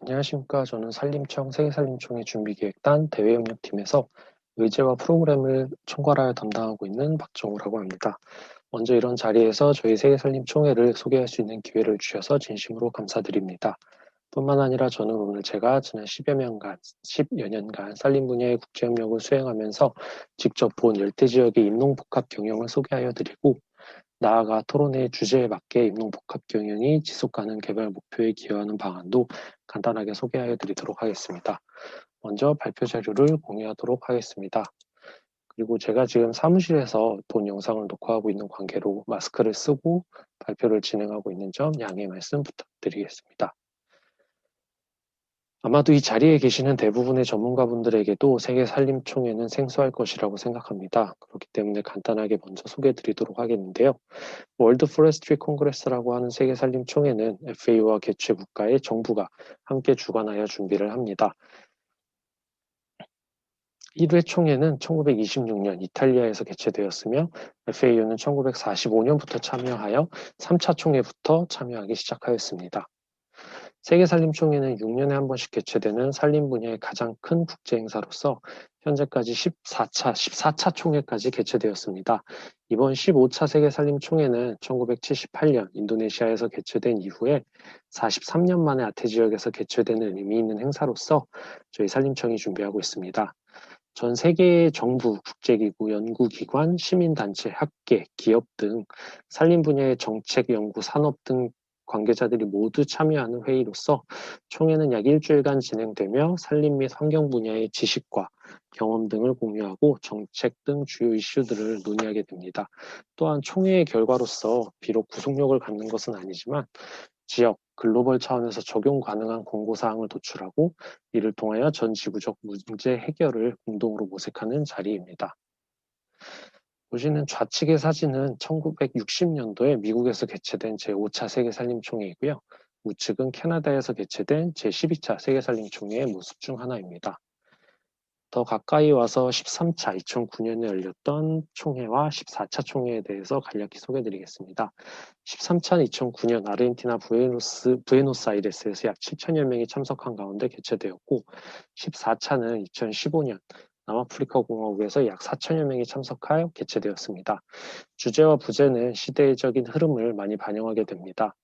안녕하십니까. 저는 산림청 세계산림총회 준비기획단 대외협력팀에서 의제와 프로그램을 총괄하여 담당하고 있는 박정우라고 합니다. 먼저 이런 자리에서 저희 세계산림총회를 소개할 수 있는 기회를 주셔서 진심으로 감사드립니다. 뿐만 아니라 저는 오늘 제가 지난 10여 년간 산림 분야의 국제협력을 수행하면서 직접 본 열대지역의 임농복합 경영을 소개하여 드리고, 나아가 토론회의 주제에 맞게 임농복합 경영이 지속가능 개발 목표에 기여하는 방안도 간단하게 소개하여 드리도록 하겠습니다. 먼저 발표 자료를 공유하도록 하겠습니다. 그리고 제가 지금 사무실에서 본 영상을 녹화하고 있는 관계로 마스크를 쓰고 발표를 진행하고 있는 점 양해 말씀 부탁드리겠습니다. 아마도 이 자리에 계시는 대부분의 전문가분들에게도 세계산림총회는 생소할 것이라고 생각합니다. 그렇기 때문에 간단하게 먼저 소개해드리도록 하겠는데요. 월드 포레스트리 콩그레스라고 하는 세계산림총회는 FAO와 개최 국가의 정부가 함께 주관하여 준비를 합니다. 1회 총회는 1926년 이탈리아에서 개최되었으며 FAO는 1945년부터 참여하여 3차 총회부터 참여하기 시작하였습니다. 세계산림총회는 6년에 한 번씩 개최되는 산림 분야의 가장 큰 국제 행사로서 현재까지 14차 총회까지 개최되었습니다. 이번 15차 세계산림총회는 1978년 인도네시아에서 개최된 이후에 43년 만에 아태 지역에서 개최되는 의미 있는 행사로서 저희 산림청이 준비하고 있습니다. 전 세계의 정부, 국제기구, 연구기관, 시민단체, 학계, 기업 등 산림 분야의 정책, 연구, 산업 등 관계자들이 모두 참여하는 회의로서 총회는 약 일주일간 진행되며 산림 및 환경 분야의 지식과 경험 등을 공유하고 정책 등 주요 이슈들을 논의하게 됩니다. 또한 총회의 결과로서 비록 구속력을 갖는 것은 아니지만 지역, 글로벌 차원에서 적용 가능한 권고사항을 도출하고 이를 통하여 전 지구적 문제 해결을 공동으로 모색하는 자리입니다. 보시는 좌측의 사진은 1960년도에 미국에서 개최된 제5차 세계산림총회이고요. 우측은 캐나다에서 개최된 제12차 세계산림총회의 모습 중 하나입니다. 더 가까이 와서 13차 2009년에 열렸던 총회와 14차 총회에 대해서 간략히 소개드리겠습니다. 13차는 2009년 아르헨티나 부에노스아이레스에서 약 7천여 명이 참석한 가운데 개최되었고, 14차는 2015년 남아프리카 공화국에서 약 4천여 명이 참석하여 개최되었습니다. 주제와 부제는 시대적인 흐름을 많이 반영하게 됩니다.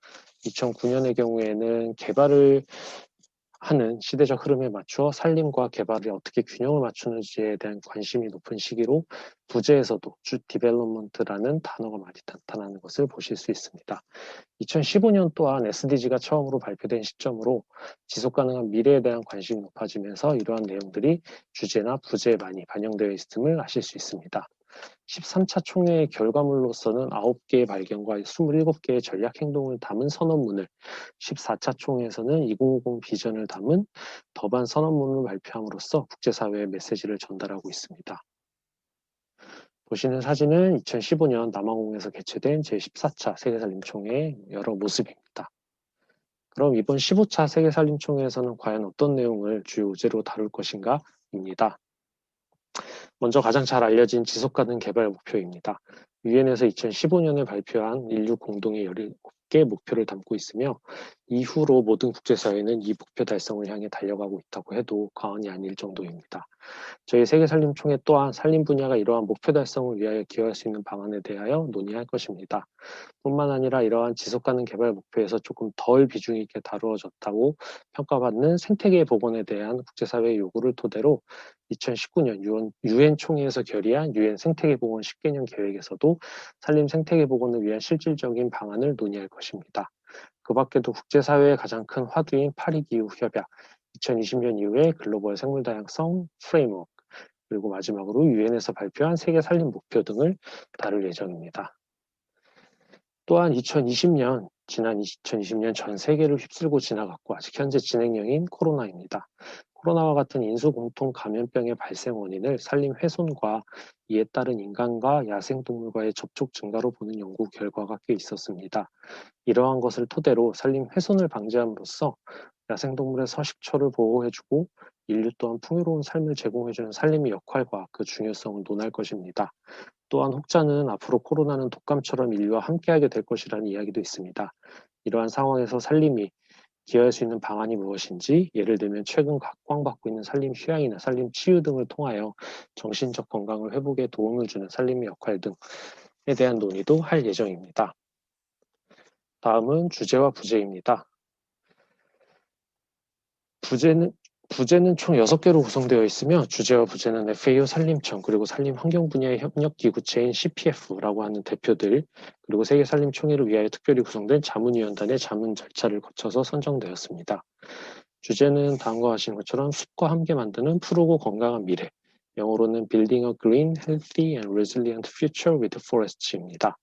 2009년의 경우에는 개발을 하는 시대적 흐름에 맞추어 산림과 개발을 어떻게 균형을 맞추는지에 대한 관심이 높은 시기로 부제에서도 주 디벨롭먼트라는 단어가 많이 나타나는 것을 보실 수 있습니다. 2015년 또한 SDG가 처음으로 발표된 시점으로 지속가능한 미래에 대한 관심이 높아지면서 이러한 내용들이 주제나 부제에 많이 반영되어 있음을 아실 수 있습니다. 13차 총회의 결과물로서는 9개의 발견과 27개의 전략 행동을 담은 선언문을, 14차 총회에서는 2050 비전을 담은 더반 선언문을 발표함으로써 국제사회에 메시지를 전달하고 있습니다. 보시는 사진은 2015년 남아공에서 개최된 제14차 세계산림총회의 여러 모습입니다. 그럼 이번 15차 세계산림총회에서는 과연 어떤 내용을 주요 의제로 다룰 것인가 입니다. 먼저 가장 잘 알려진 지속가능 개발 목표입니다. 유엔에서 2015년에 발표한 인류 공동의 17개 목표를 담고 있으며 이후로 모든 국제사회는 이 목표 달성을 향해 달려가고 있다고 해도 과언이 아닐 정도입니다. 저희 세계산림총회 또한 산림 분야가 이러한 목표 달성을 위하여 기여할 수 있는 방안에 대하여 논의할 것입니다. 뿐만 아니라 이러한 지속가능 개발 목표에서 조금 덜 비중 있게 다루어졌다고 평가받는 생태계 복원에 대한 국제사회의 요구를 토대로 2019년 유엔 총회에서 결의한 유엔 생태계 복원 10개년 계획에서도 산림 생태계 복원을 위한 실질적인 방안을 논의할 것입니다. 그 밖에도 국제사회의 가장 큰 화두인 파리기후 협약, 2020년 이후에 글로벌 생물다양성 프레임워크, 그리고 마지막으로 유엔에서 발표한 세계 산림 목표 등을 다룰 예정입니다. 또한 지난 2020년 전 세계를 휩쓸고 지나갔고 아직 현재 진행형인 코로나입니다. 코로나와 같은 인수 공통 감염병의 발생 원인을 산림 훼손과 이에 따른 인간과 야생동물과의 접촉 증가로 보는 연구 결과가 꽤 있었습니다. 이러한 것을 토대로 산림 훼손을 방지함으로써 야생동물의 서식처를 보호해주고 인류 또한 풍요로운 삶을 제공해주는 산림의 역할과 그 중요성을 논할 것입니다. 또한 혹자는 앞으로 코로나는 독감처럼 인류와 함께하게 될 것이라는 이야기도 있습니다. 이러한 상황에서 산림이 기여할 수 있는 방안이 무엇인지, 예를 들면 최근 각광받고 있는 산림 휴양이나 산림 치유 등을 통하여 정신적 건강을 회복에 도움을 주는 산림의 역할 등에 대한 논의도 할 예정입니다. 다음은 주제와 부제입니다. 부제는 총 6개로 구성되어 있으며 주제와 부제는 FAO 산림청 그리고 산림 환경 분야의 협력기구체인 CPF라고 하는 대표들 그리고 세계산림총회를 위하여 특별히 구성된 자문위원단의 자문 절차를 거쳐서 선정되었습니다. 주제는 다음과 같은 것처럼 숲과 함께 만드는 푸르고 건강한 미래, 영어로는 Building a Green, Healthy and Resilient Future with Forests입니다.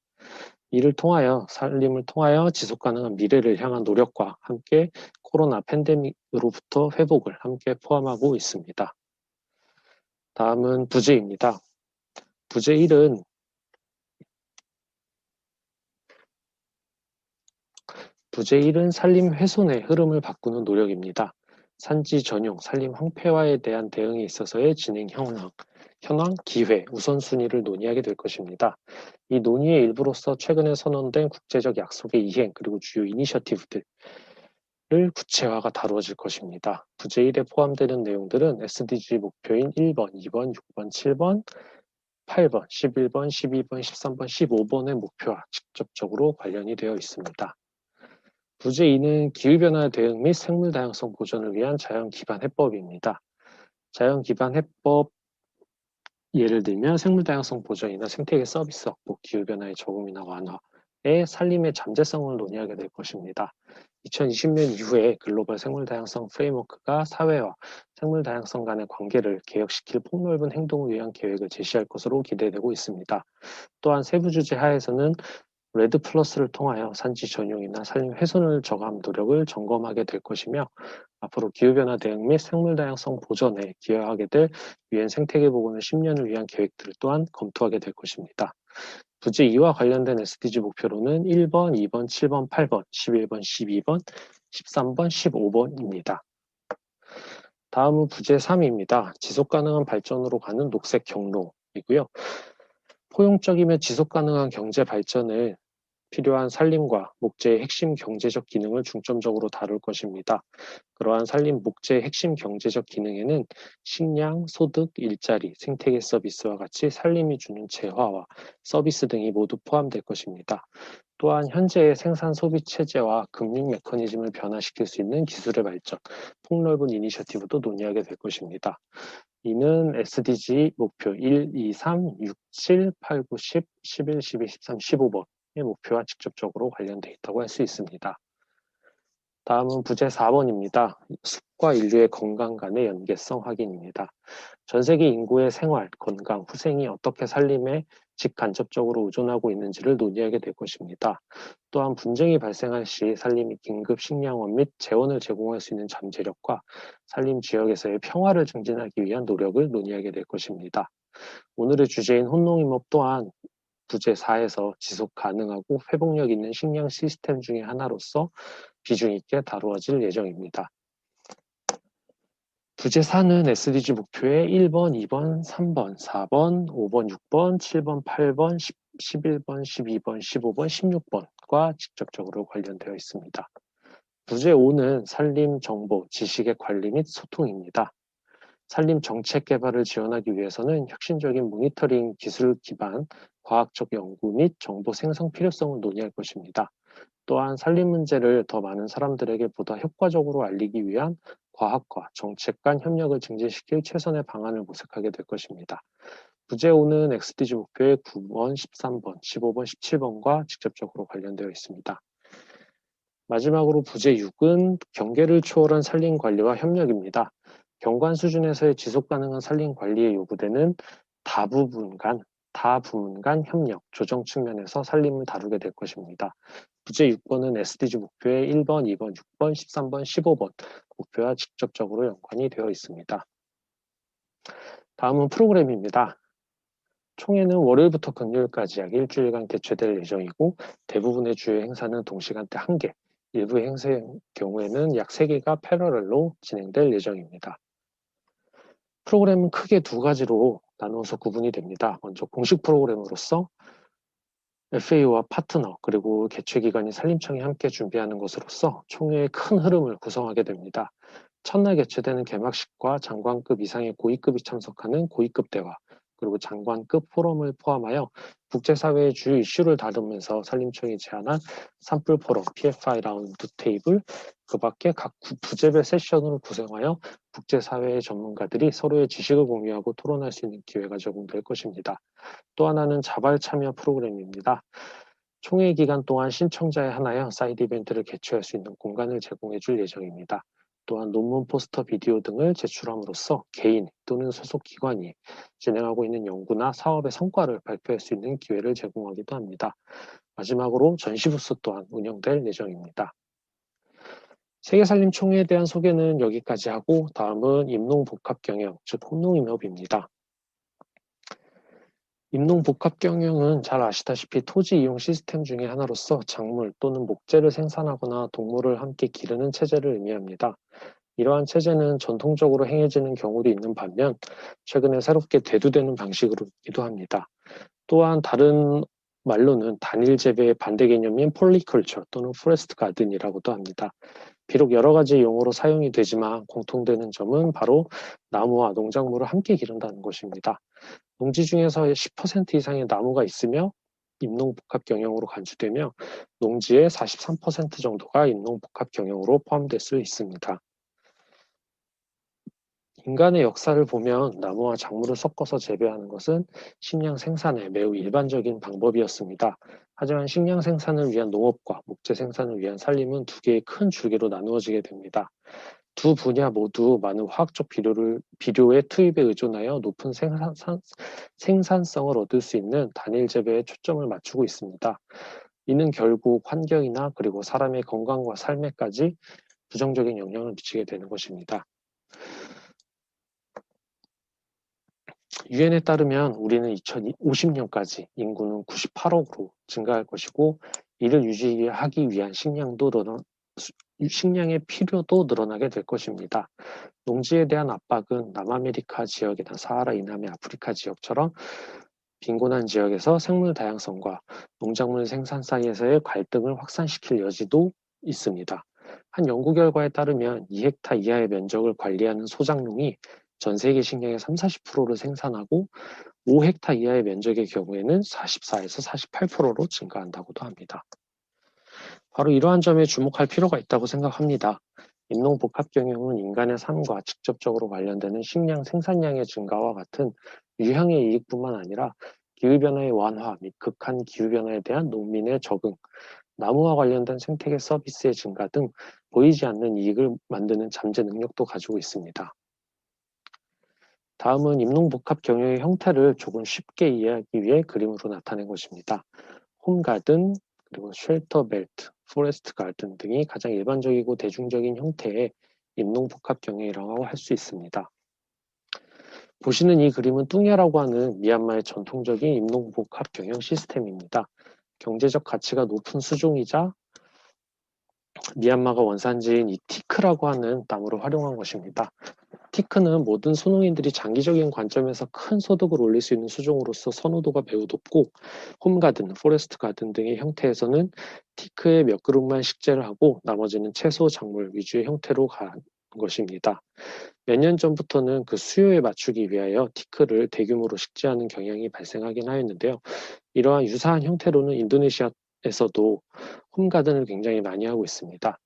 이를 통하여 산림을 통하여 지속가능한 미래를 향한 노력과 함께 코로나 팬데믹으로부터 회복을 함께 포함하고 있습니다. 다음은 부제입니다. 부제 1은 산림 훼손의 흐름을 바꾸는 노력입니다. 산지 전용, 산림 황폐화에 대한 대응에 있어서의 진행 현황, 기회, 우선순위를 논의하게 될 것입니다. 이 논의의 일부로서 최근에 선언된 국제적 약속의 이행 그리고 주요 이니셔티브들을 구체화가 다루어질 것입니다. 부제 1에 포함되는 내용들은 SDG 목표인 1번, 2번, 6번, 7번, 8번, 11번, 12번, 13번, 15번의 목표와 직접적으로 관련이 되어 있습니다. 부제 2는 기후변화 대응 및 생물다양성 보존을 위한 자연 기반 해법입니다. 자연 기반 해법 예를 들면 생물다양성 보존이나 생태계 서비스 확보, 기후변화의 적응이나 완화에 산림의 잠재성을 논의하게 될 것입니다. 2020년 이후에 글로벌 생물다양성 프레임워크가 사회와 생물다양성 간의 관계를 개혁시킬 폭넓은 행동을 위한 계획을 제시할 것으로 기대되고 있습니다. 또한 세부 주제 하에서는 레드 플러스를 통하여 산지 전용이나 산림 훼손을 저감 노력을 점검하게 될 것이며 앞으로 기후변화 대응 및 생물다양성 보존에 기여하게 될 유엔 생태계 보건을 10년을 위한 계획들을 또한 검토하게 될 것입니다. 부제 2와 관련된 SDG 목표로는 1번, 2번, 7번, 8번, 11번, 12번, 13번, 15번입니다. 다음은 부제 3입니다. 지속가능한 발전으로 가는 녹색 경로이고요. 포용적이며 지속가능한 경제 발전을 필요한 산림과 목재의 핵심 경제적 기능을 중점적으로 다룰 것입니다. 그러한 산림 목재의 핵심 경제적 기능에는 식량, 소득, 일자리, 생태계 서비스와 같이 산림이 주는 재화와 서비스 등이 모두 포함될 것입니다. 또한 현재의 생산 소비 체제와 금융 메커니즘을 변화시킬 수 있는 기술의 발전, 폭넓은 이니셔티브도 논의하게 될 것입니다. 이는 SDG 목표 1, 2, 3, 6, 7, 8, 9, 10, 11, 12, 13, 15번의 목표와 직접적으로 관련되어 있다고 할 수 있습니다. 다음은 부제 4번입니다. 숲과 인류의 건강 간의 연계성 확인입니다. 전 세계 인구의 생활, 건강, 후생이 어떻게 산림에 직간접적으로 의존하고 있는지를 논의하게 될 것입니다. 또한 분쟁이 발생할 시 산림이 긴급 식량원 및 재원을 제공할 수 있는 잠재력과 산림 지역에서의 평화를 증진하기 위한 노력을 논의하게 될 것입니다. 오늘의 주제인 혼농임업 또한 부제 4에서 지속 가능하고 회복력 있는 식량 시스템 중의 하나로서 비중 있게 다루어질 예정입니다. 부제 4는 SDG 목표의 1번, 2번, 3번, 4번, 5번, 6번, 7번, 8번, 11번, 12번, 15번, 16번과 직접적으로 관련되어 있습니다. 부제 5는 산림 정보, 지식의 관리 및 소통입니다. 산림 정책 개발을 지원하기 위해서는 혁신적인 모니터링 기술 기반 과학적 연구 및 정보 생성 필요성을 논의할 것입니다. 또한 산림 문제를 더 많은 사람들에게 보다 효과적으로 알리기 위한 과학과 정책 간 협력을 증진시킬 최선의 방안을 모색하게 될 것입니다. 부제 5는 XDG 목표의 9번, 13번, 15번, 17번과 직접적으로 관련되어 있습니다. 마지막으로 부제 6은 경계를 초월한 산림 관리와 협력입니다. 경관 수준에서의 지속 가능한 산림 관리에 요구되는 다부문 간 협력, 조정 측면에서 산림을 다루게 될 것입니다. 부제 6번은 SDG 목표의 1번, 2번, 6번, 13번, 15번 목표와 직접적으로 연관이 되어 있습니다. 다음은 프로그램입니다. 총회는 월요일부터 금요일까지 약 일주일간 개최될 예정이고 대부분의 주요 행사는 동시간대 1개, 일부 행사의 경우에는 약 3개가 패러렐로 진행될 예정입니다. 프로그램은 크게 2가지로 나누어서 구분이 됩니다. 먼저 공식 프로그램으로서 FAO와 파트너 그리고 개최기관인 산림청이 함께 준비하는 것으로서 총회의 큰 흐름을 구성하게 됩니다. 첫날 개최되는 개막식과 장관급 이상의 고위급이 참석하는 고위급 대화, 그리고 장관급 포럼을 포함하여 국제사회의 주요 이슈를 다루면서 산림청이 제안한 산불 포럼, PFI 라운드 테이블, 그 밖에 각 부제별 세션으로 구성하여 국제사회의 전문가들이 서로의 지식을 공유하고 토론할 수 있는 기회가 제공될 것입니다. 또 하나는 자발 참여 프로그램입니다. 총회 기간 동안 신청자에 한하여 사이드 이벤트를 개최할 수 있는 공간을 제공해 줄 예정입니다. 또한 논문, 포스터, 비디오 등을 제출함으로써 개인 또는 소속 기관이 진행하고 있는 연구나 사업의 성과를 발표할 수 있는 기회를 제공하기도 합니다. 마지막으로 전시부스 또한 운영될 예정입니다. 세계산림총회에 대한 소개는 여기까지 하고 다음은 임농복합경영, 즉 홈농임협입니다. 임농복합경영은 잘 아시다시피 토지 이용 시스템 중의 하나로서 작물 또는 목재를 생산하거나 동물을 함께 기르는 체제를 의미합니다. 이러한 체제는 전통적으로 행해지는 경우도 있는 반면 최근에 새롭게 대두되는 방식으로기도 합니다. 또한 다른 말로는 단일 재배의 반대 개념인 폴리컬처 또는 포레스트 가든이라고도 합니다. 비록 여러 가지 용어로 사용이 되지만 공통되는 점은 바로 나무와 농작물을 함께 기른다는 것입니다. 농지 중에서 10% 이상의 나무가 있으며 임농복합 경영으로 간주되며 농지의 43% 정도가 임농복합 경영으로 포함될 수 있습니다. 인간의 역사를 보면 나무와 작물을 섞어서 재배하는 것은 식량 생산에 매우 일반적인 방법이었습니다. 하지만 식량 생산을 위한 농업과 목재 생산을 위한 산림은 두 개의 큰 줄기로 나누어지게 됩니다. 두 분야 모두 많은 화학적 비료의 투입에 의존하여 높은 생산성을 얻을 수 있는 단일 재배에 초점을 맞추고 있습니다. 이는 결국 환경이나 그리고 사람의 건강과 삶에까지 부정적인 영향을 미치게 되는 것입니다. 유엔에 따르면 우리는 2050년까지 인구는 98억으로 증가할 것이고 이를 유지하기 위한 식량의 필요도 늘어나게 될 것입니다. 농지에 대한 압박은 남아메리카 지역이나 사하라 이남의 아프리카 지역처럼 빈곤한 지역에서 생물 다양성과 농작물 생산 사이에서의 갈등을 확산시킬 여지도 있습니다. 한 연구 결과에 따르면 2헥타 이하의 면적을 관리하는 소작농이 전 세계 식량의 30~40%를 생산하고 5헥타 이하의 면적의 경우에는 44에서 48%로 증가한다고도 합니다. 바로 이러한 점에 주목할 필요가 있다고 생각합니다. 임농복합경영은 인간의 삶과 직접적으로 관련되는 식량 생산량의 증가와 같은 유형의 이익뿐만 아니라 기후변화의 완화 및 극한 기후변화에 대한 농민의 적응, 나무와 관련된 생태계 서비스의 증가 등 보이지 않는 이익을 만드는 잠재 능력도 가지고 있습니다. 다음은 임농복합 경영의 형태를 조금 쉽게 이해하기 위해 그림으로 나타낸 것입니다. 홈가든, 그리고 쉘터 벨트, 포레스트 가든 등이 가장 일반적이고 대중적인 형태의 임농복합 경영이라고 할 수 있습니다. 보시는 이 그림은 뚱야라고 하는 미얀마의 전통적인 임농복합 경영 시스템입니다. 경제적 가치가 높은 수종이자 미얀마가 원산지인 이 티크라고 하는 나무를 활용한 것입니다. 티크는 모든 소농인들이 장기적인 관점에서 큰 소득을 올릴 수 있는 수종으로서 선호도가 매우 높고 홈가든, 포레스트 가든 등의 형태에서는 티크에 몇 그룹만 식재를 하고 나머지는 채소, 작물 위주의 형태로 간 것입니다. 몇 년 전부터는 그 수요에 맞추기 위하여 티크를 대규모로 식재하는 경향이 발생하긴 하였는데요. 이러한 유사한 형태로는 인도네시아에서도 홈가든을 굉장히 많이 하고 있습니다.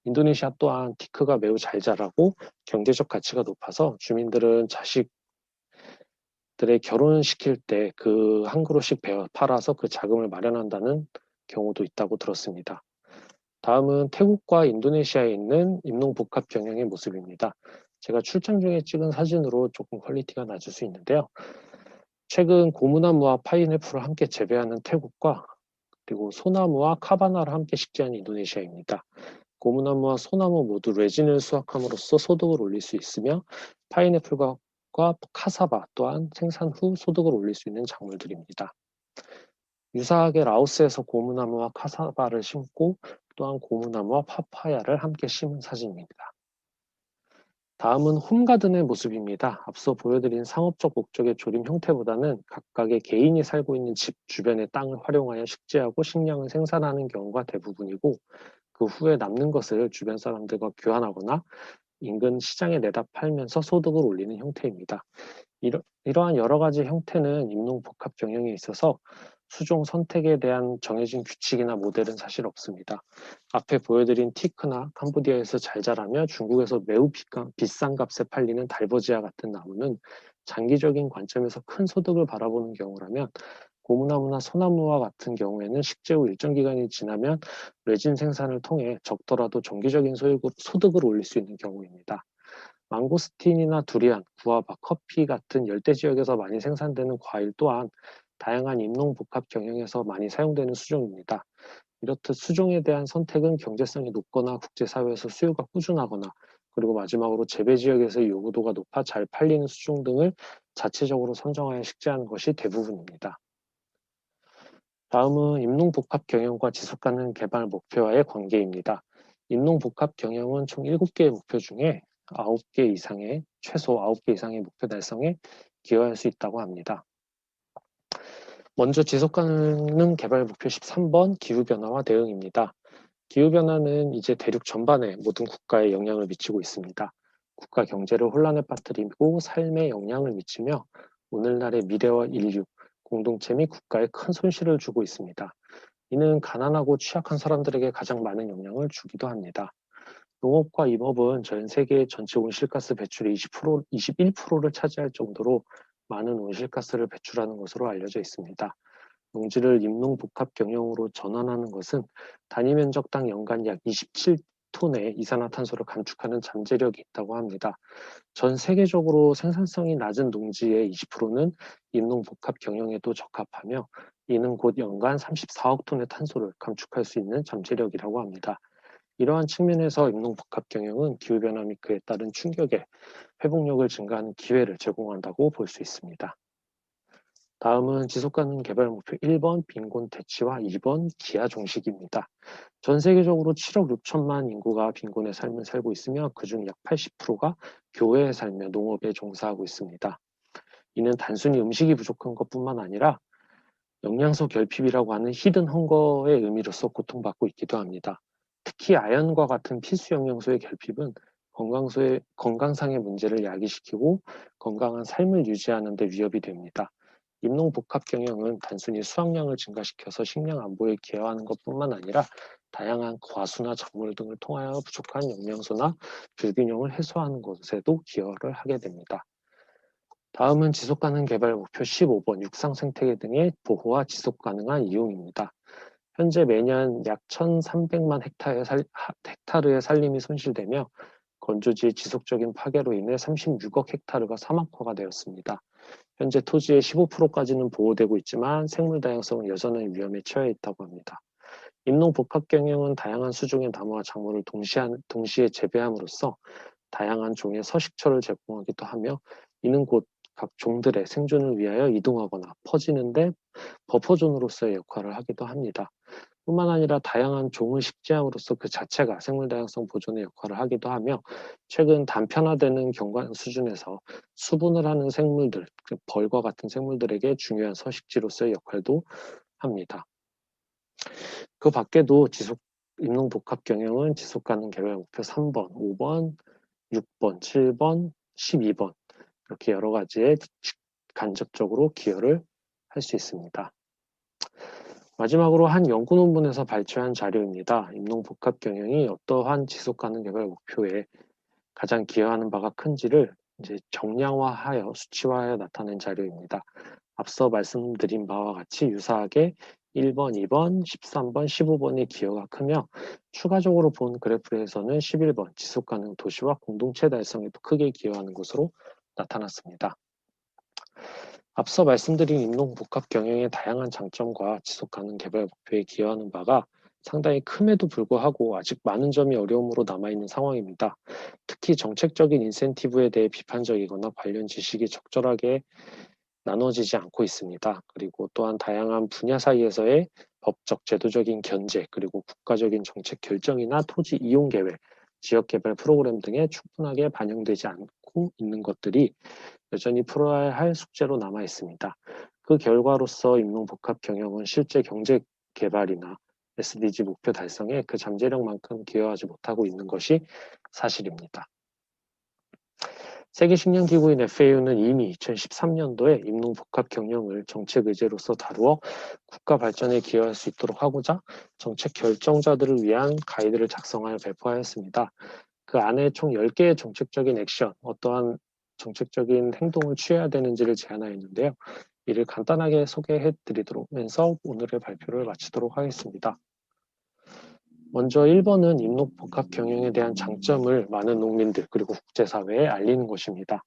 인도네시아 또한 티크가 매우 잘 자라고 경제적 가치가 높아서 주민들은 자식들의 결혼시킬 때 그 한 그루씩 팔아서 그 자금을 마련한다는 경우도 있다고 들었습니다. 다음은 태국과 인도네시아에 있는 임농복합 경영의 모습입니다. 제가 출장 중에 찍은 사진으로 조금 퀄리티가 낮을 수 있는데요. 최근 고무나무와 파인애플을 함께 재배하는 태국과 그리고 소나무와 카바나를 함께 식재하는 인도네시아입니다. 고무나무와 소나무 모두 레진을 수확함으로써 소득을 올릴 수 있으며 파인애플과 카사바 또한 생산 후 소득을 올릴 수 있는 작물들입니다. 유사하게 라오스에서 고무나무와 카사바를 심고 또한 고무나무와 파파야를 함께 심은 사진입니다. 다음은 홈가든의 모습입니다. 앞서 보여드린 상업적 목적의 조림 형태보다는 각각의 개인이 살고 있는 집 주변의 땅을 활용하여 식재하고 식량을 생산하는 경우가 대부분이고, 그 후에 남는 것을 주변 사람들과 교환하거나 인근 시장에 내다 팔면서 소득을 올리는 형태입니다. 이러한 여러 가지 형태는 임농복합 경영에 있어서 수종 선택에 대한 정해진 규칙이나 모델은 사실 없습니다. 앞에 보여드린 티크나 캄보디아에서 잘 자라며 중국에서 매우 비싼 값에 팔리는 달버지아 같은 나무는 장기적인 관점에서 큰 소득을 바라보는 경우라면, 고무나무나 소나무와 같은 경우에는 식재 후 일정 기간이 지나면 레진 생산을 통해 적더라도 정기적인 소득을 올릴 수 있는 경우입니다. 망고스틴이나 두리안, 구아바, 커피 같은 열대 지역에서 많이 생산되는 과일 또한 다양한 임농복합 경영에서 많이 사용되는 수종입니다. 이렇듯 수종에 대한 선택은 경제성이 높거나 국제사회에서 수요가 꾸준하거나, 그리고 마지막으로 재배 지역에서의 요구도가 높아 잘 팔리는 수종 등을 자체적으로 선정하여 식재하는 것이 대부분입니다. 다음은 임농복합 경영과 지속가능 개발 목표와의 관계입니다. 임농복합 경영은 총 7개의 목표 중에 최소 9개 이상의 목표 달성에 기여할 수 있다고 합니다. 먼저 지속가능 개발 목표 13번 기후변화와 대응입니다. 기후변화는 이제 대륙 전반에 모든 국가에 영향을 미치고 있습니다. 국가 경제를 혼란에 빠뜨리고 삶에 영향을 미치며 오늘날의 미래와 인류, 공동체 및 국가에 큰 손실을 주고 있습니다. 이는 가난하고 취약한 사람들에게 가장 많은 영향을 주기도 합니다. 농업과 임업은 전 세계 전체 온실가스 배출의 21%를 차지할 정도로 많은 온실가스를 배출하는 것으로 알려져 있습니다. 농지를 임농복합 경영으로 전환하는 것은 단위 면적당 연간 약 27톤의 이산화탄소를 감축하는 잠재력이 있다고 합니다. 전 세계적으로 생산성이 낮은 농지의 20%는 임농복합 경영에도 적합하며, 이는 곧 연간 34억 톤의 탄소를 감축할 수 있는 잠재력이라고 합니다. 이러한 측면에서 임농복합 경영은 기후변화 및 그에 따른 충격에 회복력을 증가하는 기회를 제공한다고 볼 수 있습니다. 다음은 지속가능 개발 목표 1번 빈곤 퇴치와 2번 기아 종식입니다. 전 세계적으로 7억 6천만 인구가 빈곤의 삶을 살고 있으며 그중 약 80%가 교외에 살며 농업에 종사하고 있습니다. 이는 단순히 음식이 부족한 것뿐만 아니라 영양소 결핍이라고 하는 히든 헝거의 의미로서 고통받고 있기도 합니다. 특히 아연과 같은 필수 영양소의 결핍은 건강상의 문제를 야기시키고 건강한 삶을 유지하는 데 위협이 됩니다. 임농복합 경영은 단순히 수확량을 증가시켜서 식량 안보에 기여하는 것뿐만 아니라 다양한 과수나 작물 등을 통하여 부족한 영양소나 불균형을 해소하는 것에도 기여를 하게 됩니다. 다음은 지속가능 개발 목표 15번 육상생태계 등의 보호와 지속가능한 이용입니다. 현재 매년 약 1,300만 헥타르의 산림이 손실되며 건조지의 지속적인 파괴로 인해 36억 헥타르가 사막화가 되었습니다. 현재 토지의 15%까지는 보호되고 있지만 생물 다양성은 여전히 위험에 처해 있다고 합니다. 임농복합 경영은 다양한 수종의 나무와 작물을 동시에 재배함으로써 다양한 종의 서식처를 제공하기도 하며, 이는 곧 각 종들의 생존을 위하여 이동하거나 퍼지는데 버퍼존으로서의 역할을 하기도 합니다. 뿐만 아니라 다양한 종을 식재함으로써 그 자체가 생물 다양성 보존의 역할을 하기도 하며, 최근 단편화되는 경관 수준에서 수분을 하는 생물들, 벌과 같은 생물들에게 중요한 서식지로서의 역할도 합니다. 그 밖에도 임농복합 경영은 지속가능 개발 목표 3번, 5번, 6번, 7번, 12번 이렇게 여러 가지에 간접적으로 기여를 할 수 있습니다. 마지막으로 한 연구 논문에서 발췌한 자료입니다. 임농복합 경영이 어떠한 지속가능 개발 목표에 가장 기여하는 바가 큰지를 이제 정량화하여 수치화하여 나타낸 자료입니다. 앞서 말씀드린 바와 같이 유사하게 1번, 2번, 13번, 15번의 기여가 크며, 추가적으로 본 그래프에서는 11번 지속가능 도시와 공동체 달성에도 크게 기여하는 것으로 나타났습니다. 앞서 말씀드린 임농복합 경영의 다양한 장점과 지속가능 개발 목표에 기여하는 바가 상당히 큼에도 불구하고 아직 많은 점이 어려움으로 남아있는 상황입니다. 특히 정책적인 인센티브에 대해 비판적이거나 관련 지식이 적절하게 나눠지지 않고 있습니다. 그리고 또한 다양한 분야 사이에서의 법적, 제도적인 견제, 그리고 국가적인 정책 결정이나 토지 이용 계획, 지역개발 프로그램 등에 충분하게 반영되지 않고 있는 것들이 여전히 풀어야 할 숙제로 남아 있습니다. 그 결과로서 임농복합경영은 실제 경제개발이나 SDG 목표 달성에 그 잠재력만큼 기여하지 못하고 있는 것이 사실입니다. 세계식량기구인 FAO는 이미 2013년도에 임농복합경영을 정책 의제로서 다루어 국가 발전에 기여할 수 있도록 하고자 정책 결정자들을 위한 가이드를 작성하여 배포하였습니다. 그 안에 총 10개의 정책적인 액션, 어떠한 정책적인 행동을 취해야 되는지를 제안하였는데요. 이를 간단하게 소개해 드리면서 오늘의 발표를 마치도록 하겠습니다. 먼저 1번은 임농복합경영에 대한 장점을 많은 농민들 그리고 국제사회에 알리는 것입니다.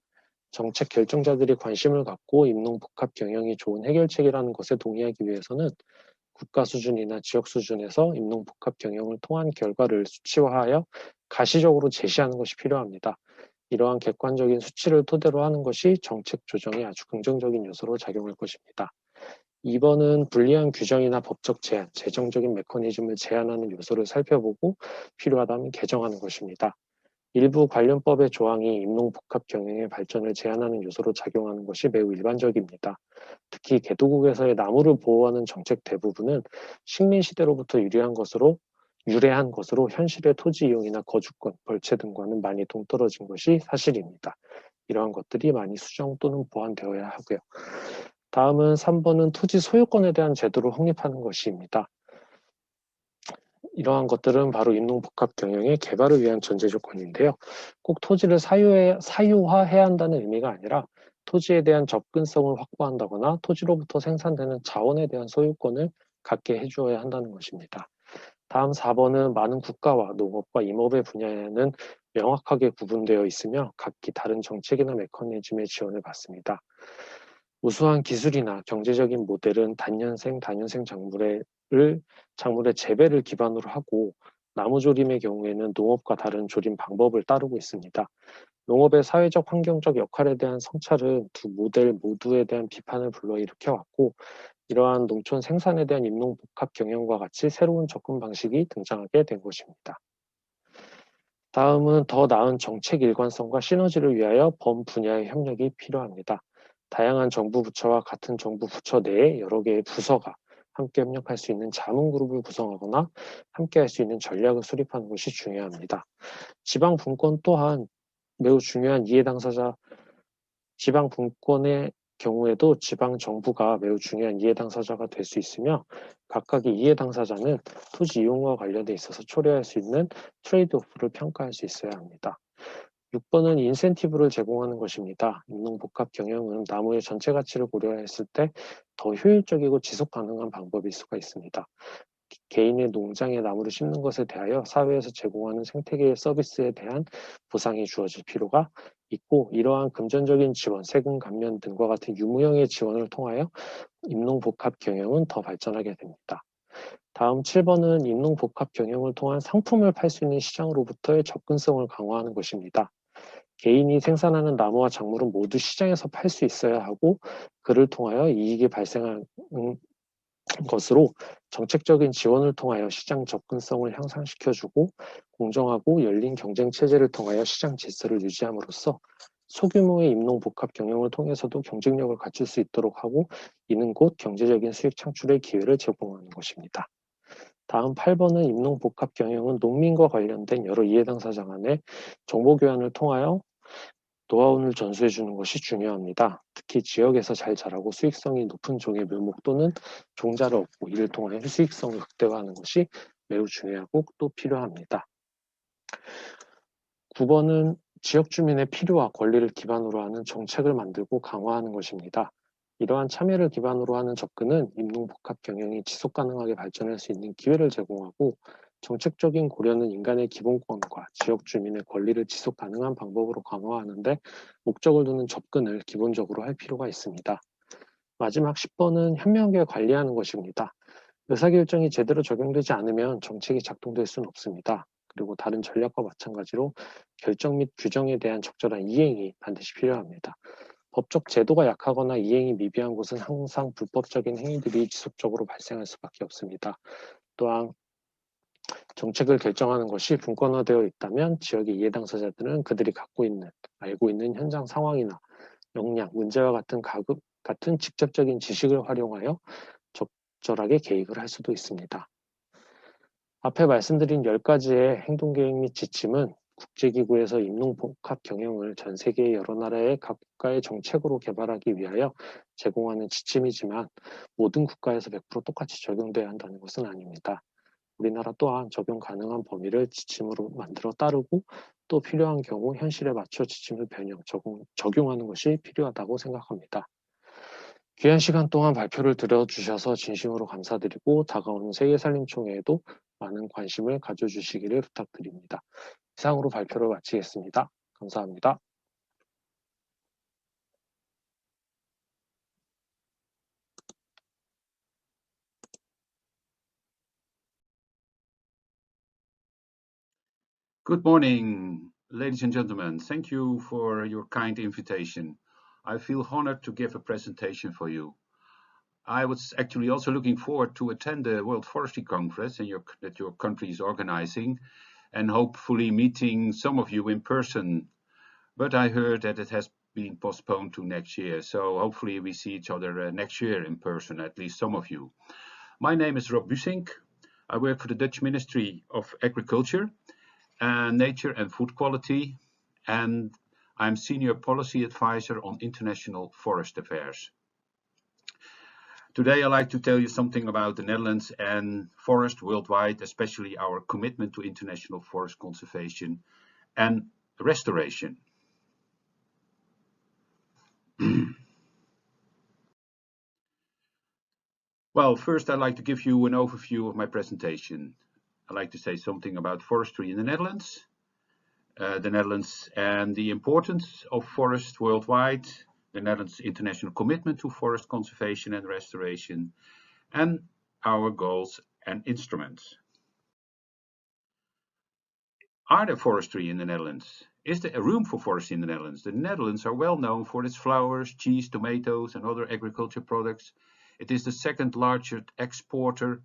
정책 결정자들이 관심을 갖고 임농복합경영이 좋은 해결책이라는 것에 동의하기 위해서는 국가 수준이나 지역 수준에서 임농복합경영을 통한 결과를 수치화하여 가시적으로 제시하는 것이 필요합니다. 이러한 객관적인 수치를 토대로 하는 것이 정책 조정에 아주 긍정적인 요소로 작용할 것입니다. 2번은 불리한 규정이나 법적 제한, 재정적인 메커니즘을 제한하는 요소를 살펴보고 필요하다면 개정하는 것입니다. 일부 관련법의 조항이 임농복합 경영의 발전을 제한하는 요소로 작용하는 것이 매우 일반적입니다. 특히 개도국에서의 나무를 보호하는 정책 대부분은 식민 시대로부터 유래한 것으로 현실의 토지 이용이나 거주권, 벌채 등과는 많이 동떨어진 것이 사실입니다. 이러한 것들이 많이 수정 또는 보완되어야 하고요. 다음은 3번은 토지 소유권에 대한 제도를 확립하는 것입니다. 이러한 것들은 바로 임농복합 경영의 개발을 위한 전제 조건인데요. 꼭 토지를 사유화해야 한다는 의미가 아니라 토지에 대한 접근성을 확보한다거나 토지로부터 생산되는 자원에 대한 소유권을 갖게 해주어야 한다는 것입니다. 다음 4번은 많은 국가와 농업과 임업의 분야에는 명확하게 구분되어 있으며 각기 다른 정책이나 메커니즘의 지원을 받습니다. 우수한 기술이나 경제적인 모델은 단연생 작물의 재배를 기반으로 하고 나무조림의 경우에는 농업과 다른 조림 방법을 따르고 있습니다. 농업의 사회적 환경적 역할에 대한 성찰은 두 모델 모두에 대한 비판을 불러일으켜왔고 이러한 농촌 생산에 대한 임농복합 경영과 같이 새로운 접근 방식이 등장하게 된 것입니다. 다음은 더 나은 정책 일관성과 시너지를 위하여 범분야의 협력이 필요합니다. 다양한 정부 부처와 같은 정부 부처 내에 여러 개의 부서가 함께 협력할 수 있는 자문그룹을 구성하거나 함께 할 수 있는 전략을 수립하는 것이 중요합니다. 지방 분권 또한 매우 중요한 지방 분권의 경우에도 지방 정부가 매우 중요한 이해 당사자가 될 수 있으며 각각의 이해 당사자는 토지 이용과 관련돼 있어서 초래할 수 있는 트레이드 오프를 평가할 수 있어야 합니다. 6번은 인센티브를 제공하는 것입니다. 임농복합 경영은 나무의 전체 가치를 고려했을 때 더 효율적이고 지속 가능한 방법일 수가 있습니다. 개인의 농장에 나무를 심는 것에 대하여 사회에서 제공하는 생태계의 서비스에 대한 보상이 주어질 필요가 있고 이러한 금전적인 지원, 세금 감면 등과 같은 유무형의 지원을 통하여 임농복합 경영은 더 발전하게 됩니다. 다음 7번은 임농복합 경영을 통한 상품을 팔 수 있는 시장으로부터의 접근성을 강화하는 것입니다. 개인이 생산하는 나무와 작물은 모두 시장에서 팔 수 있어야 하고 그를 통하여 이익이 발생하는 것으로 정책적인 지원을 통하여 시장 접근성을 향상시켜주고 공정하고 열린 경쟁 체제를 통하여 시장 질서를 유지함으로써 소규모의 임농복합 경영을 통해서도 경쟁력을 갖출 수 있도록 하고 이는 곧 경제적인 수익 창출의 기회를 제공하는 것입니다. 다음 8번은 임농복합 경영은 농민과 관련된 여러 이해당사자 간의 정보 교환을 통하여 노하우를 전수해 주는 것이 중요합니다. 특히 지역에서 잘 자라고 수익성이 높은 종의 묘목 또는 종자를 얻고 이를 통해 수익성을 극대화하는 것이 매우 중요하고 또 필요합니다. 9번은 지역 주민의 필요와 권리를 기반으로 하는 정책을 만들고 강화하는 것입니다. 이러한 참여를 기반으로 하는 접근은 임농복합 경영이 지속 가능하게 발전할 수 있는 기회를 제공하고 정책적인 고려는 인간의 기본권과 지역 주민의 권리를 지속 가능한 방법으로 강화하는데 목적을 두는 접근을 기본적으로 할 필요가 있습니다. 마지막 10번은 현명하게 관리하는 것입니다. 의사결정이 제대로 적용되지 않으면 정책이 작동될 수는 없습니다. 그리고 다른 전략과 마찬가지로 결정 및 규정에 대한 적절한 이행이 반드시 필요합니다. 법적 제도가 약하거나 이행이 미비한 곳은 항상 불법적인 행위들이 지속적으로 발생할 수밖에 없습니다. 또한 정책을 결정하는 것이 분권화되어 있다면 지역의 이해 당사자들은 그들이 알고 있는 현장 상황이나 역량, 문제와 같은 직접적인 지식을 활용하여 적절하게 계획을 할 수도 있습니다. 앞에 말씀드린 10가지의 행동계획 및 지침은 국제기구에서 인능복합 경영을 전 세계의 여러 나라의 각 국가의 정책으로 개발하기 위하여 제공하는 지침이지만 모든 국가에서 100% 똑같이 적용돼야 한다는 것은 아닙니다. 우리나라 또한 적용 가능한 범위를 지침으로 만들어 따르고 또 필요한 경우 현실에 맞춰 지침을 적용하는 것이 필요하다고 생각합니다. 귀한 시간 동안 발표를 들어주셔서 진심으로 감사드리고 다가오는 세계살림총회에도 많은 관심을 가져주시기를 부탁드립니다. 이상으로 발표를 마치겠습니다. 감사합니다. Good morning, ladies and gentlemen. Thank you for your kind invitation. I feel honored to give a presentation for you. I was actually also looking forward to attend the World Forestry Conference that your country is organizing, and hopefully meeting some of you in person. But I heard that it has been postponed to next year, so hopefully we see each other next year in person, at least some of you. My name is Rob Busink. I work for the Dutch Ministry of Agriculture, Nature and Food Quality, and I'm Senior Policy Advisor on International Forest Affairs. Today I'd like to tell you something about the Netherlands and forest worldwide, especially our commitment to international forest conservation and restoration. Well, first I'd like to give you an overview of my presentation. I'd like to say something about forestry in the Netherlands and the importance of forests worldwide, the Netherlands' international commitment to forest conservation and restoration, and our goals and instruments. Are there forestry in the Netherlands? Is there a room for forestry in the Netherlands? The Netherlands are well known for its flowers, cheese, tomatoes, and other agriculture products. It is the second largest exporter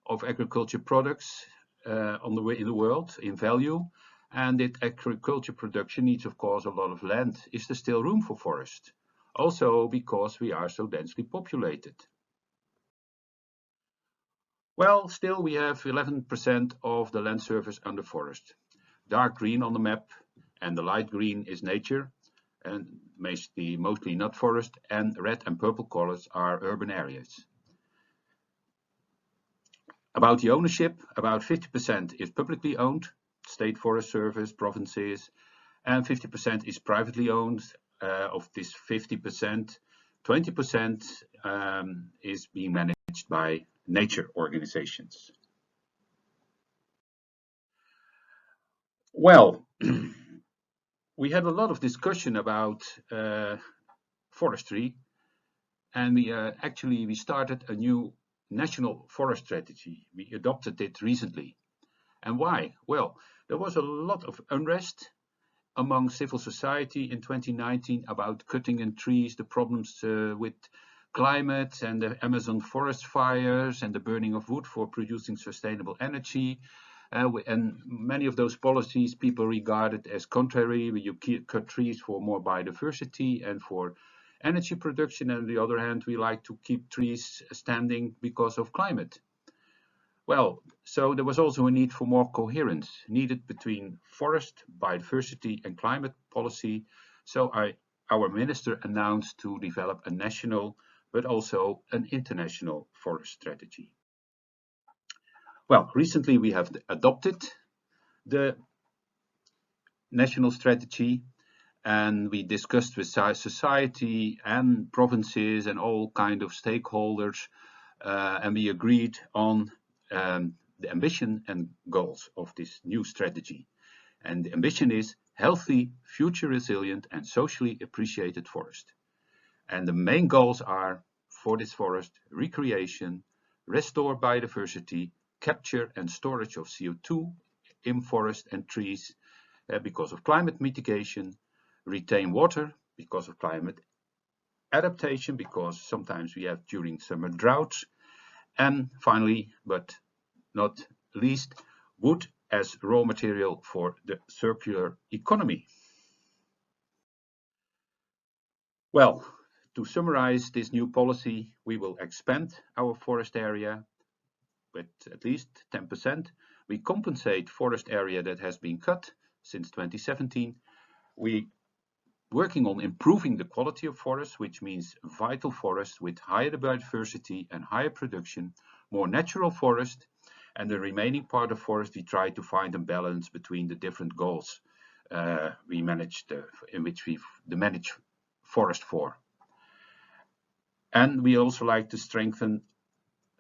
of agriculture products in the world in value. And its agriculture production needs, of course, a lot of land. Is there still room for forest? Also because we are so densely populated. Well, still we have 11% of the land surface under forest. Dark green on the map and the light green is nature and mostly not forest, and red and purple colors are urban areas. About the ownership, about 50% is publicly owned, State Forest Service, provinces, and 50% is privately owned. Of this 50%, 20% is being managed by nature organizations. Well, we had a lot of discussion about forestry, and we started a new national forest strategy. We adopted it recently. And why? Well, there was a lot of unrest among civil society in 2019 about cutting in trees, the problems with climate and the Amazon forest fires and the burning of wood for producing sustainable energy. And many of those policies people regarded as contrary. You cut trees for more biodiversity and for energy production. And on the other hand, we like to keep trees standing because of climate. Well, so there was also a need for more coherence needed between forest, biodiversity and climate policy. So our minister announced to develop a national but also an international forest strategy. Well, recently we have adopted the national strategy, and we discussed with society and provinces and all kind of stakeholders, and we agreed on the ambition and goals of this new strategy. And the ambition is healthy, future resilient and socially appreciated forest. And the main goals are for this forest: recreation, restore biodiversity, capture and storage of CO2 in forest and trees because of climate mitigation, retain water because of climate adaptation, because sometimes we have during summer droughts, and finally, but not least, wood as raw material for the circular economy. Well, to summarize this new policy, we will expand our forest area with at least 10%. We compensate forest area that has been cut since 2017. We working on improving the quality of forests, which means vital forests with higher biodiversity and higher production, more natural forest, and the remaining part of forest we try to find a balance between the different goals we manage manage forest for. And we also like to strengthen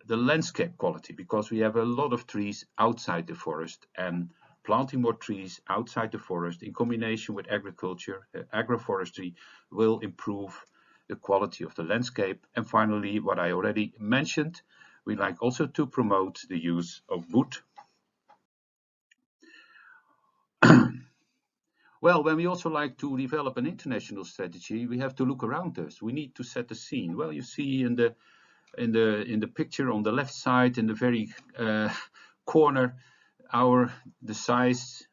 the landscape quality, because we have a lot of trees outside the forest, and planting more trees outside the forest in combination with agriculture, agroforestry, will improve the quality of the landscape. And finally, what I already mentioned, we like also to promote the use of wood. Well, when we also like to develop an international strategy, we have to look around us. We need to set the scene. Well, you see in the picture on the left side, in the very corner, the size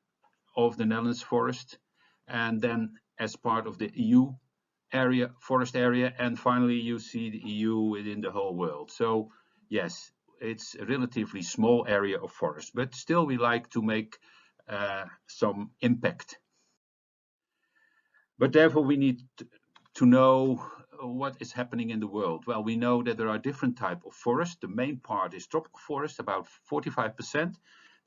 of the Netherlands forest, and then as part of the EU forest area, and finally you see the EU within the whole world. So yes, it's a relatively small area of forest, but still we like to make some impact. But therefore we need to know what is happening in the world. Well, we know that there are different types of forests. The main part is tropical forest, about 45%.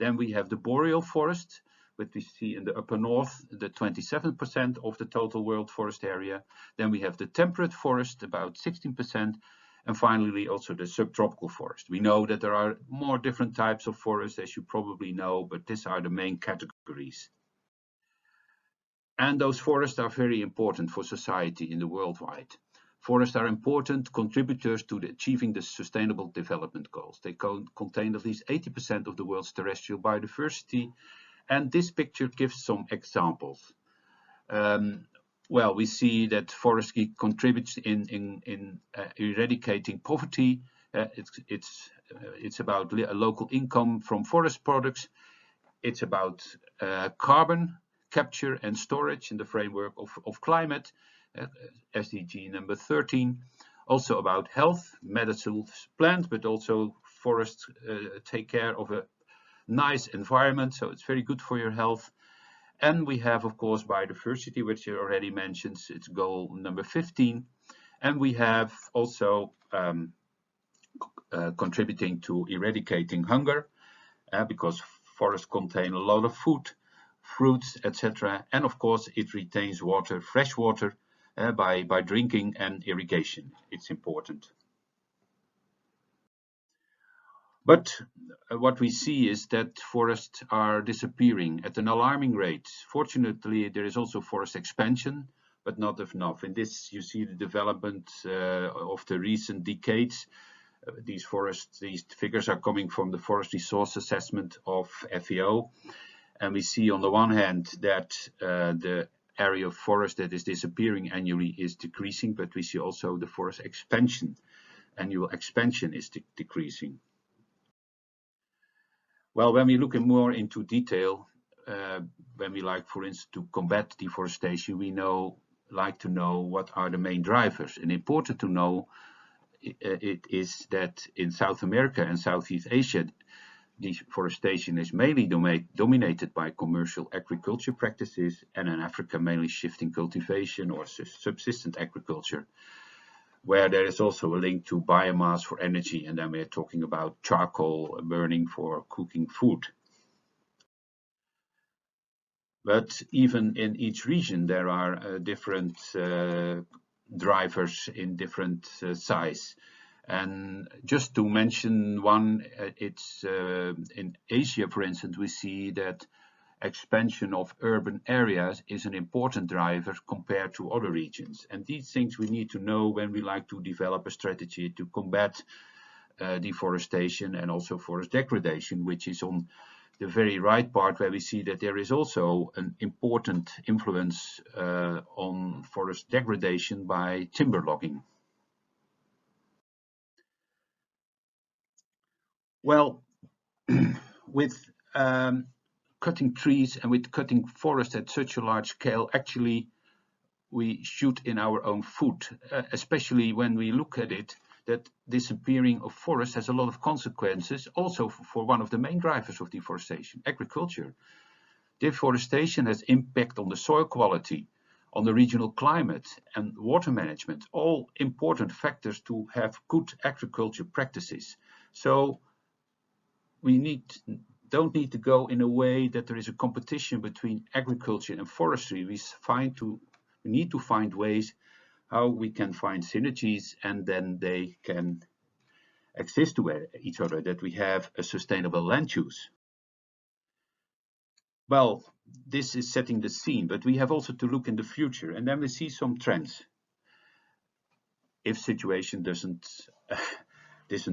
Then we have the boreal forest, which we see in the upper north, the 27% of the total world forest area. Then we have the temperate forest, about 16%. And finally, also the subtropical forest. We know that there are more different types of forests, as you probably know, but these are the main categories. And those forests are very important for society in the worldwide. Forests are important contributors to achieving the Sustainable Development Goals. They contain at least 80% of the world's terrestrial biodiversity. And this picture gives some examples. Well, we see that forestry contributes in eradicating poverty. It's about local income from forest products. It's about carbon capture and storage in the framework of climate, SDG number 13. Also about health, medicines, plant, but also forests take care of a nice environment, so it's very good for your health. And we have, of course, biodiversity, which you already mentioned. It's goal number 15. And we have also contributing to eradicating hunger, because forests contain a lot of food, fruits, etc. And of course, it retains water, fresh water, by drinking and irrigation. It's important. But what we see is that forests are disappearing at an alarming rate. Fortunately, there is also forest expansion, but not enough. In this, you see the development of the recent decades. These figures are coming from the Forest Resource Assessment of FAO. And we see on the one hand that the area of forest that is disappearing annually is decreasing, but we see also the forest expansion. Annual expansion is decreasing. Well, when we look more into detail, when we like, for instance, to combat deforestation, we like to know what are the main drivers. And important to know it is that in South America and Southeast Asia, deforestation is mainly dominated by commercial agriculture practices, and in Africa mainly shifting cultivation or subsistence agriculture, where there is also a link to biomass for energy, and then we're talking about charcoal burning for cooking food. But even in each region there are different drivers in different size. And just to mention one, it's in Asia, for instance, we see that expansion of urban areas is an important driver compared to other regions. And these things we need to know when we like to develop a strategy to combat deforestation and also forest degradation, which is on the very right part, where we see that there is also an important influence on forest degradation by timber logging. Well, with cutting trees and with cutting forests at such a large scale, actually we shoot in our own foot, especially when we look at it, that disappearing of forests has a lot of consequences also for one of the main drivers of deforestation, agriculture. Deforestation has impact on the soil quality, on the regional climate and water management, all important factors to have good agriculture practices. So we don't need to go in a way that there is a competition between agriculture and forestry. We need to find ways how we can find synergies, and then they can exist to each other, that we have a sustainable land use. Well, this is setting the scene, but we have also to look in the future, and then we see some trends. If situation doesn't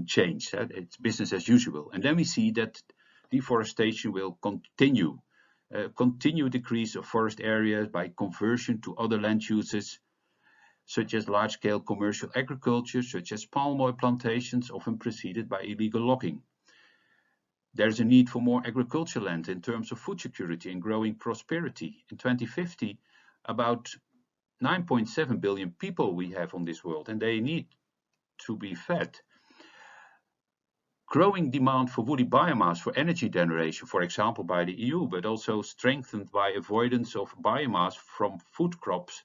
change, it's business as usual. And then we see that deforestation will continue decrease of forest areas by conversion to other land uses, such as large-scale commercial agriculture, such as palm oil plantations, often preceded by illegal logging. There's a need for more agricultural land in terms of food security and growing prosperity. In 2050, about 9.7 billion people we have on this world, and they need to be fed. Growing demand for woody biomass for energy generation, for example, by the EU, but also strengthened by avoidance of biomass from food crops,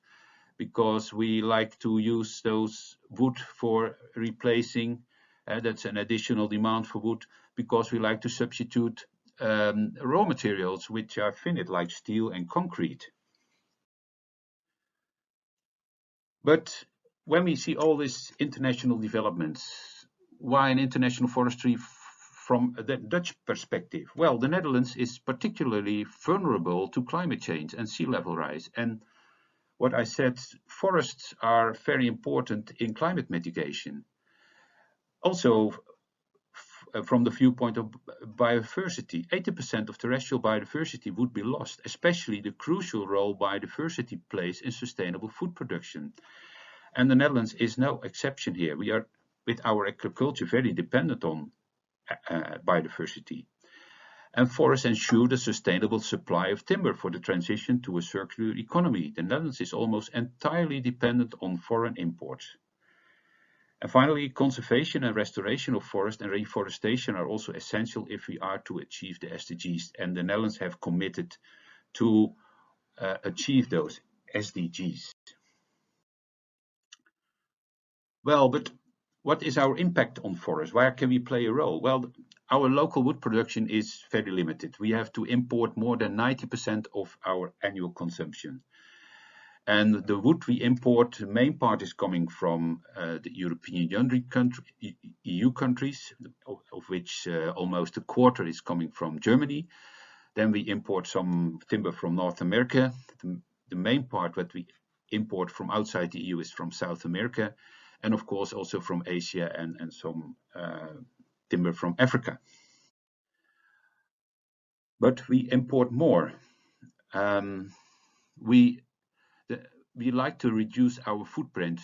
because we like to use those wood for replacing, that's an additional demand for wood, because we like to substitute raw materials which are finite, like steel and concrete. But when we see all these international developments, why an international forestry from the Dutch perspective? Well, the Netherlands is particularly vulnerable to climate change and sea level rise. And what I said, forests are very important in climate mitigation. Also, from the viewpoint of biodiversity, 80% of terrestrial biodiversity would be lost, especially the crucial role biodiversity plays in sustainable food production. And the Netherlands is no exception here. We are, with our agriculture, very dependent on biodiversity. And forests ensure the sustainable supply of timber for the transition to a circular economy. The Netherlands is almost entirely dependent on foreign imports. And finally, conservation and restoration of forest and reforestation are also essential if we are to achieve the SDGs. And the Netherlands have committed to achieve those SDGs. Well, but what is our impact on forests? Where can we play a role? Well, our local wood production is very limited. We have to import more than 90% of our annual consumption. And the wood we import, the main part is coming from the European Union EU countries, of which almost a quarter is coming from Germany. Then we import some timber from North America. The main part that we import from outside the EU is from South America, and of course also from Asia and some timber from Africa. But we import more. We like to reduce our footprint.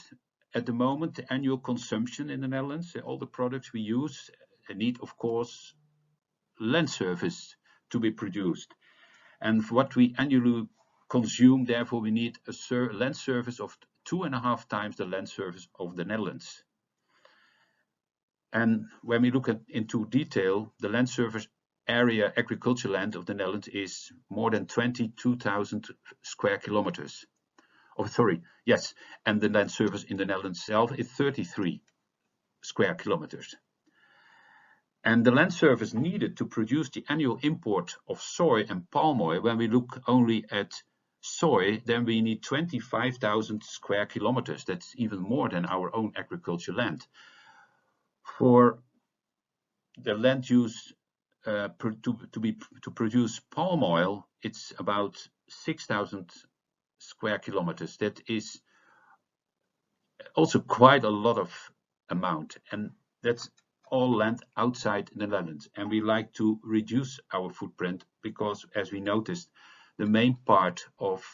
At the moment, the annual consumption in the Netherlands, all the products we use, need, of course, land surface to be produced. And for what we annually consume, therefore, we need a land surface of 2.5 times the land surface of the Netherlands. And when we look into detail, the land surface area, agricultural land of the Netherlands is more than 22,000 square kilometers. Oh, sorry, yes, and the land surface in the Netherlands itself is 33 square kilometers. And the land surface needed to produce the annual import of soy and palm oil, when we look only at soy, then we need 25,000 square kilometers. That's even more than our own agricultural land. For the land use to produce palm oil, it's about 6,000 square kilometers. That is also quite a lot of amount, and that's all land outside the Netherlands. And we like to reduce our footprint because, as we noticed, the main part of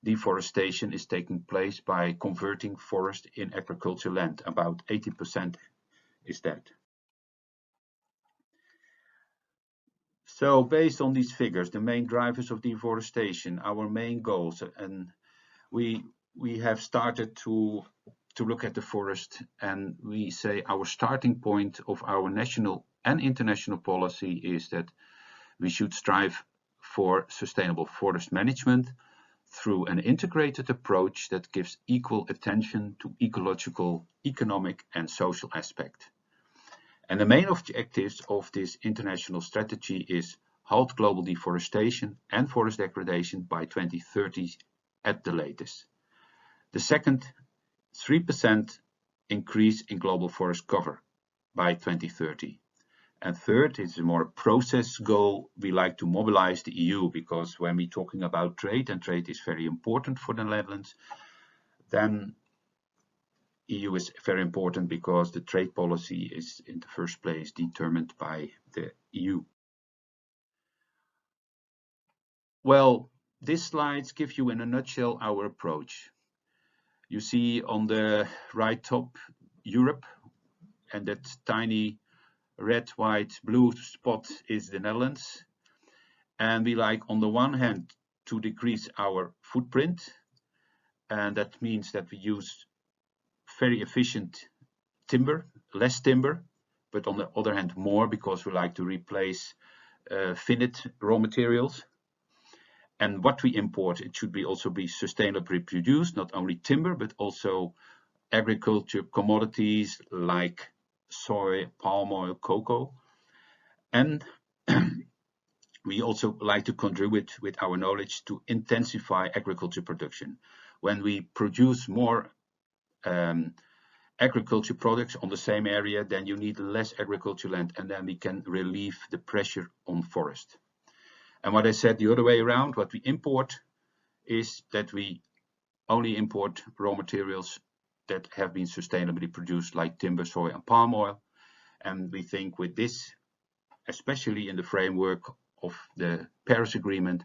deforestation is taking place by converting forest in agricultural land. About 80% is that. So based on these figures, the main drivers of deforestation, our main goals, and we have started to look at the forest, and we say our starting point of our national and international policy is that we should strive for sustainable forest management through an integrated approach that gives equal attention to ecological, economic, and social aspect. And the main objectives of this international strategy is halt global deforestation and forest degradation by 2030 at the latest. The second, 3% increase in global forest cover by 2030. And third, it's a more process goal. We like to mobilize the EU, because when we're talking about trade, and trade is very important for the Netherlands, then EU is very important because the trade policy is in the first place determined by the EU. Well, these slides give you in a nutshell our approach. You see on the right top Europe, and that tiny red, white, blue spot is the Netherlands. And we like on the one hand to decrease our footprint, and that means that we use very efficient timber, less timber, but on the other hand more, because we like to replace finite raw materials. And what we import, it should be also be sustainably produced, not only timber, but also agriculture commodities like soy, palm oil, cocoa. And we also like to contribute with our knowledge to intensify agriculture production. When we produce more agriculture products on the same area, then you need less agriculture land, and then we can relieve the pressure on forest. And what I said the other way around, what we import is that we only import raw materials that have been sustainably produced, like timber, soy, and palm oil. And we think with this, especially in the framework of the Paris Agreement,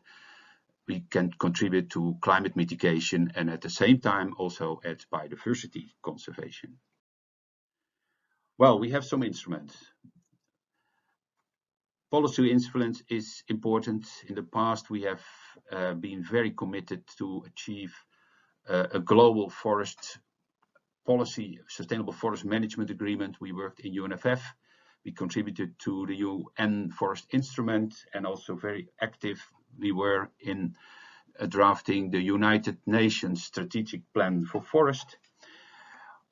we can contribute to climate mitigation and at the same time also at biodiversity conservation. Well, we have some instruments. Policy instruments is important. In the past, we have been very committed to achieve a global forest policy, sustainable forest management agreement. We worked in UNFF. We contributed to the UN Forest Instrument, and also very active we were in drafting the United Nations Strategic Plan for Forest.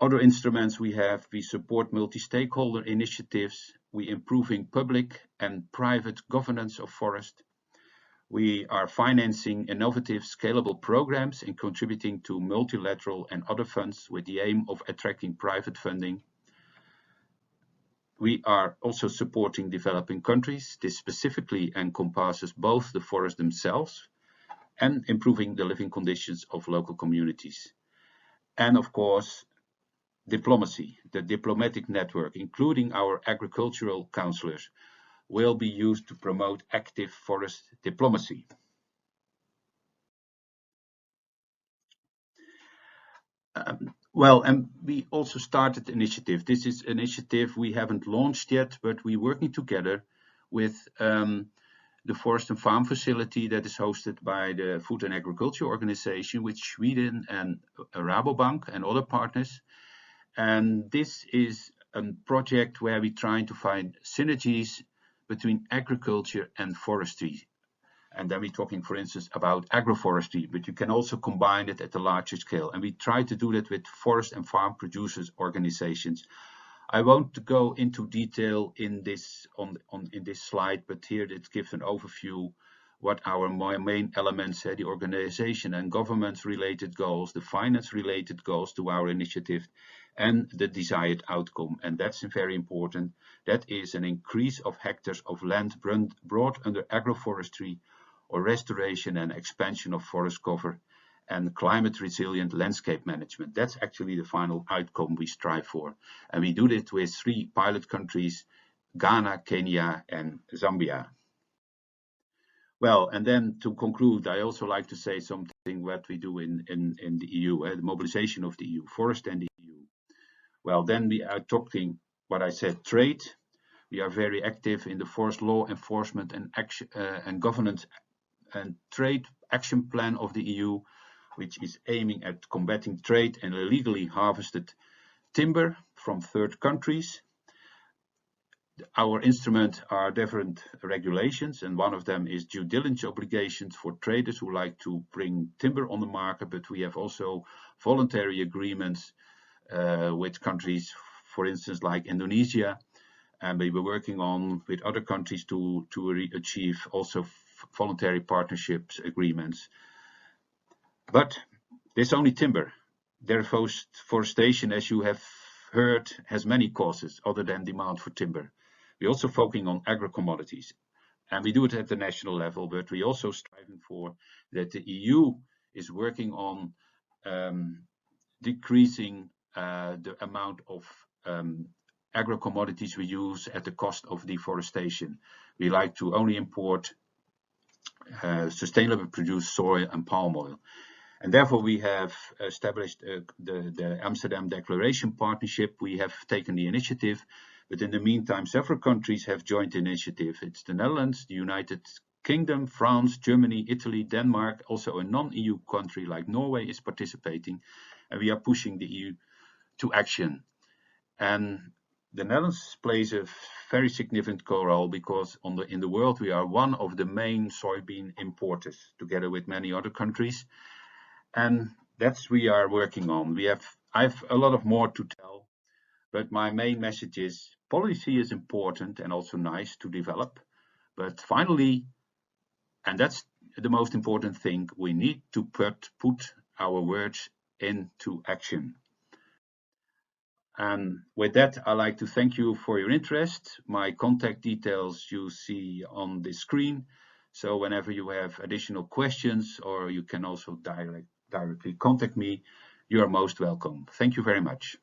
Other instruments we have, we support multi-stakeholder initiatives, we improving public and private governance of forest. We are financing innovative, scalable programs and contributing to multilateral and other funds with the aim of attracting private funding. We are also supporting developing countries. This specifically encompasses both the forests themselves and improving the living conditions of local communities. And of course, diplomacy, the diplomatic network, including our agricultural counselors, will be used to promote active forest diplomacy. Well, and we also started initiative. This is an initiative we haven't launched yet, but we're working together with the Forest and Farm Facility that is hosted by the Food and Agriculture Organization with Sweden and Rabobank and other partners. And this is a project where we're trying to find synergies between agriculture and forestry. And then we're talking, for instance, about agroforestry, but you can also combine it at a larger scale. And we try to do that with forest and farm producers organizations. I won't go into detail in this in this slide, but here it gives an overview what our main elements are, the organization and government related goals, the finance related goals to our initiative, and the desired outcome. And that's very important. That is an increase of hectares of land brought under agroforestry or restoration and expansion of forest cover and climate resilient landscape management. That's actually the final outcome we strive for. And we do it with 3 pilot countries, Ghana, Kenya, and Zambia. Well, and then to conclude, I also like to say something what we do in the EU, the mobilization of the EU, forest and the EU. Well, then we are talking what I said, trade, We are very active in the forest law enforcement and action and governance and trade action plan of the EU, which is aiming at combating trade and illegally harvested timber from third countries. Our instruments are different regulations, and one of them is due diligence obligations for traders who like to bring timber on the market, but we have also voluntary agreements with countries, for instance, like Indonesia, and we were working on with other countries to achieve also voluntary partnerships agreements. But there's only timber. Deforestation, as you have heard, has many causes other than demand for timber. We're also focusing on agro-commodities, and we do it at the national level, but we also striving for that the EU is working on decreasing the amount of agro-commodities we use at the cost of deforestation. We like to only import sustainably produced soy and palm oil. And therefore, we have established the Amsterdam Declaration Partnership. We have taken the initiative, but in the meantime, several countries have joined the initiative. It's the Netherlands, the United Kingdom, France, Germany, Italy, Denmark. Also, a non-EU country like Norway is participating, and we are pushing the EU to action. And the Netherlands plays a very significant role because in the world we are one of the main soybean importers, together with many other countries. And that's we are working on. I have a lot of more to tell, but my main message is policy is important and also nice to develop. But finally, and that's the most important thing, we need to put our words into action. And with that, I'd like to thank you for your interest. My contact details you see on the screen. So whenever you have additional questions, or you can also directly contact me, you are most welcome. Thank you very much.